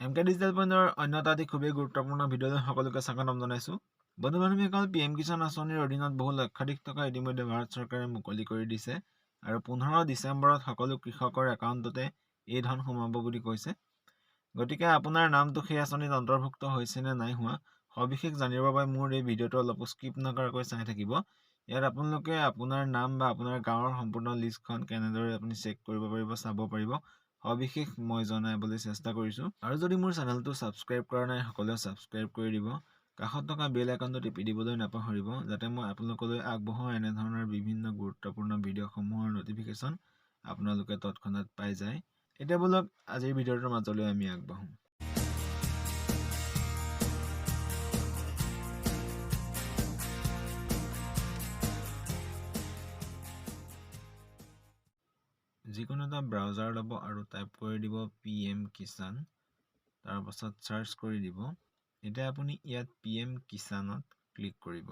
MK digital পইণ্টৰ অন্য এটা অতি খুবেই গুৰুত্বপূৰ্ণ ভিডিঅ'লৈ সকলোকে স্বাগতম জনাইছোঁ। বন্ধু বান্ধৱীসকল, PM কিষাণ আঁচনিৰ অধীনত বহু লক্ষাধিক টকা ইতিমধ্যে ভাৰত চৰকাৰে মুকলি কৰি দিছে আৰু 15 ডিচেম্বৰত সকলো কৃষকৰ একাউণ্টতে এই ধন সোমাব বুলি কৈছে। গতিকে আপোনাৰ নামটো সেই আঁচনিত অন্তৰ্ভুক্ত হৈছে নে নাই হোৱা সবিশেষ জানিবৰ বাবে মোৰ এই ভিডিঅ'টো অলপ স্কিপ নকৰাকৈ চাই থাকিব। ইয়াত আপোনালোকে আপোনাৰ নাম বা আপোনাৰ গাঁৱৰ সম্পূৰ্ণ লিষ্টখন কেনেদৰে আপুনি চেক কৰিব পাৰিব, চাব পাৰিব, সবিশেষ মই জনাবলৈ চেষ্টা কৰিছোঁ। আৰু যদি মোৰ চেনেলটো ছাবস্ক্ৰাইব কৰা নাই সকলোৱে ছাবস্ক্ৰাইব কৰি দিব, কাষত থকা বেল আইকনটো টিপি দিবলৈ নাপাহৰিব, যাতে মই আপোনালোকলৈ আগবঢ়োৱা এনেধৰণৰ বিভিন্ন গুৰুত্বপূৰ্ণ ভিডিঅ'সমূহৰ নটিফিকেশ্যন আপোনালোকে তৎক্ষণাত পাই যায়। এতিয়া বলক আজিৰ ভিডিঅ'টোৰ মাজলৈ আমি আগবাঢ়োঁ। যিকোনো এটা ব্ৰাউজাৰ ল'ব আৰু টাইপ কৰি দিব PM কিষাণ, তাৰ পাছত চাৰ্চ কৰি দিব। এতিয়া আপুনি ইয়াত PM কিষাণত ক্লিক কৰিব।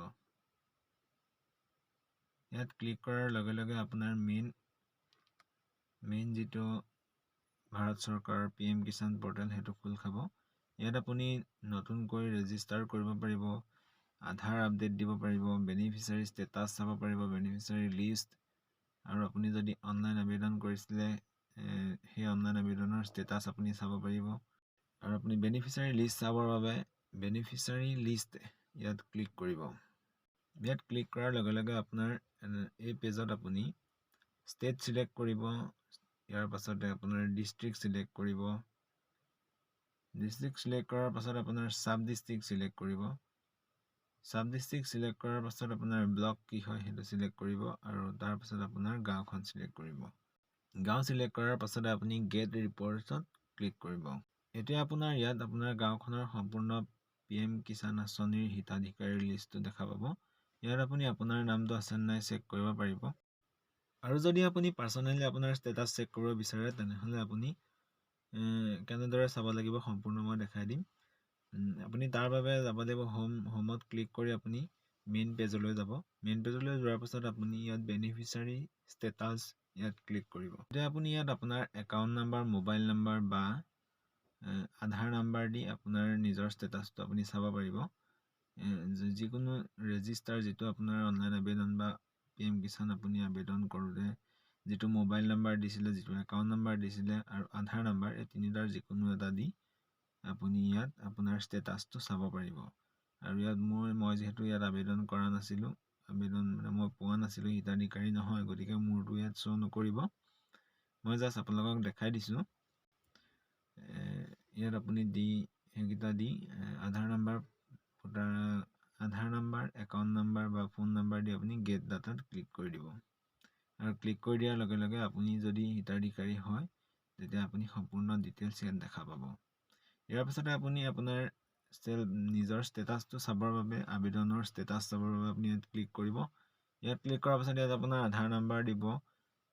ইয়াত ক্লিক কৰাৰ লগে লগে আপোনাৰ মেইন যিটো ভাৰত চৰকাৰৰ PM কিষাণ পৰ্টেল সেইটো খোল খাব। ইয়াত আপুনি নতুনকৈ ৰেজিষ্টাৰ কৰিব পাৰিব, আধাৰ আপডেট দিব পাৰিব, বেনিফিচিয়াৰী ষ্টেটাছ চাব পাৰিব, বেনিফিচিয়াৰী লিষ্ট, আৰু আপুনি যদি অনলাইন আবেদন কৰিছিলে সেই অনলাইন আবেদনৰ ষ্টেটাছ আপুনি চাব পাৰিব। আৰু আপুনি বেনিফিচিয়াৰী লিষ্ট চাবৰ বাবে বেনিফিচিয়াৰী লিষ্ট ইয়াত ক্লিক কৰিব। ইয়াত ক্লিক কৰাৰ লগে লগে আপোনাৰ এই পেজত আপুনি ষ্টেট চিলেক্ট কৰিব। ইয়াৰ পাছতে আপোনাৰ ডিষ্ট্ৰিক্ট চিলেক্ট কৰিব। ডিষ্ট্ৰিক্ট চিলেক্ট কৰাৰ পাছত আপোনাৰ চাব ডিষ্ট্ৰিক্ট চিলেক্ট কৰিব। চাব ডিষ্ট্ৰিক্ট চিলেক্ট কৰাৰ পাছত আপোনাৰ ব্লক কি হয় সেইটো চিলেক্ট কৰিব, আৰু তাৰ পাছত আপোনাৰ গাঁওখন চিলেক্ট কৰিব। গাঁও চিলেক্ট কৰাৰ পাছতে আপুনি গেট ৰিপৰ্টছত ক্লিক কৰিব। এতিয়া আপোনাৰ ইয়াত আপোনাৰ গাঁওখনৰ সম্পূৰ্ণ PM কিষাণ আঁচনিৰ হিতাধিকাৰীৰ লিষ্টটো দেখা পাব। ইয়াত আপুনি আপোনাৰ নামটো আছে নাই চেক কৰিব পাৰিব। আৰু যদি আপুনি পাৰ্চনেলি আপোনাৰ ষ্টেটাছ চেক কৰিব বিচাৰে তেনেহ'লে আপুনি কেনেদৰে চাব লাগিব সম্পূৰ্ণ মই দেখাই দিম। আপুনি তাৰ বাবে যাব লাগিব হোমত ক্লিক কৰি আপুনি মেইন পেজলৈ যাব। মেইন পেজলৈ যোৱাৰ পাছত আপুনি ইয়াত বেনিফিচিয়াৰী ষ্টেটাছ ইয়াত ক্লিক কৰিব। এতিয়া আপুনি ইয়াত আপোনাৰ একাউণ্ট নাম্বাৰ, মোবাইল নাম্বাৰ বা আধাৰ নাম্বাৰ দি আপোনাৰ নিজৰ ষ্টেটাছটো আপুনি চাব পাৰিব। যিকোনো ৰেজিষ্টাৰ যিটো আপোনাৰ অনলাইন আবেদন বা PM কিষাণ আপুনি আবেদন কৰোঁতে যিটো মোবাইল নাম্বাৰ দিছিলে, যিটো একাউণ্ট নাম্বাৰ দিছিলে আৰু আধাৰ নাম্বাৰ, এই তিনিটাৰ যিকোনো এটা দি আপুনি ইয়াত আপোনাৰ ষ্টেটাছটো চাব পাৰিব। আৰু ইয়াত মই যিহেতু ইয়াত আবেদন কৰা নাছিলোঁ, মই পোৱা নাছিলোঁ, হিতাধিকাৰী নহয়, গতিকে মোৰতো ইয়াত শ্ব' নকৰিব। মই জাষ্ট আপোনালোকক দেখাই দিছোঁ। ইয়াত আপুনি সেইকেইটা দি আধাৰ নাম্বাৰ, একাউণ্ট নাম্বাৰ বা ফোন নাম্বাৰ দি আপুনি গেট ডাটাত ক্লিক কৰি দিব। আৰু ক্লিক কৰি দিয়াৰ লগে লগে আপুনি যদি হিতাধিকাৰী হয় তেতিয়া আপুনি সম্পূৰ্ণ ডিটেইলছ ইয়াত দেখা পাব। ইয়াৰ পাছতে আপুনি আপোনাৰ নিজৰ ষ্টেটাছটো চাবৰ বাবে, আবেদনৰ ষ্টেটাছ চাবৰ বাবে আপুনি ইয়াত ক্লিক কৰিব। ইয়াত ক্লিক কৰাৰ পাছত ইয়াত আপোনাৰ আধাৰ নাম্বাৰ দিব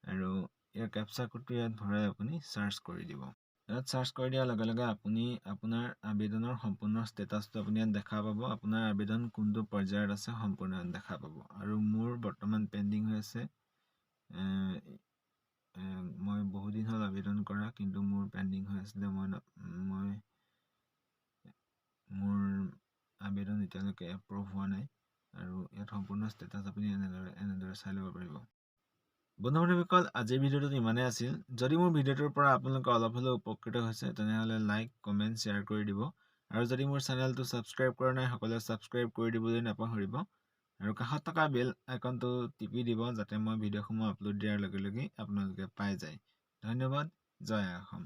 আৰু ইয়াৰ কেপচা কোডটো ইয়াত ভৰাই আপুনি চাৰ্চ কৰি দিব। ইয়াত চাৰ্চ কৰি দিয়াৰ লগে লগে আপুনি আপোনাৰ আবেদনৰ সম্পূৰ্ণ ষ্টেটাছটো আপুনি ইয়াত দেখা পাব। আপোনাৰ আবেদন কোনটো পৰ্যায়ত আছে সম্পূৰ্ণ দেখা পাব। আৰু মোৰ বৰ্তমান পেণ্ডিং হৈ আছে। মই বহুদিন হ'ল আবেদন কৰা, কিন্তু মোৰ পেণ্ডিং হৈ আছিলে। মোৰ আবেদন এতিয়ালৈকে এপ্ৰুভ হোৱা নাই। আৰু ইয়াত সম্পূৰ্ণ ষ্টেটাছ আপুনি এনেদৰে চাই ল'ব পাৰিব। বন্ধু বান্ধৱীসকল, আজিৰ ভিডিঅ'টোত ইমানেই আছিল। যদি মোৰ ভিডিঅ'টোৰ পৰা আপোনালোকে অলপ হ'লেও উপকৃত হৈছে তেনেহ'লে লাইক, কমেণ্ট, শ্বেয়াৰ কৰি দিব। আৰু যদি মোৰ চেনেলটো ছাবস্ক্ৰাইব কৰা নাই সকলোৱে ছাবস্ক্ৰাইব কৰি দিবলৈ নাপাহৰিব। আৰু কাষত থকা বেল আইকনটো টিপি দিব, যাতে মই ভিডিঅ'সমূহ আপলোড দিয়াৰ লগে লগে আপোনালোকে পাই যায়। ধন্যবাদ। জয় অসম।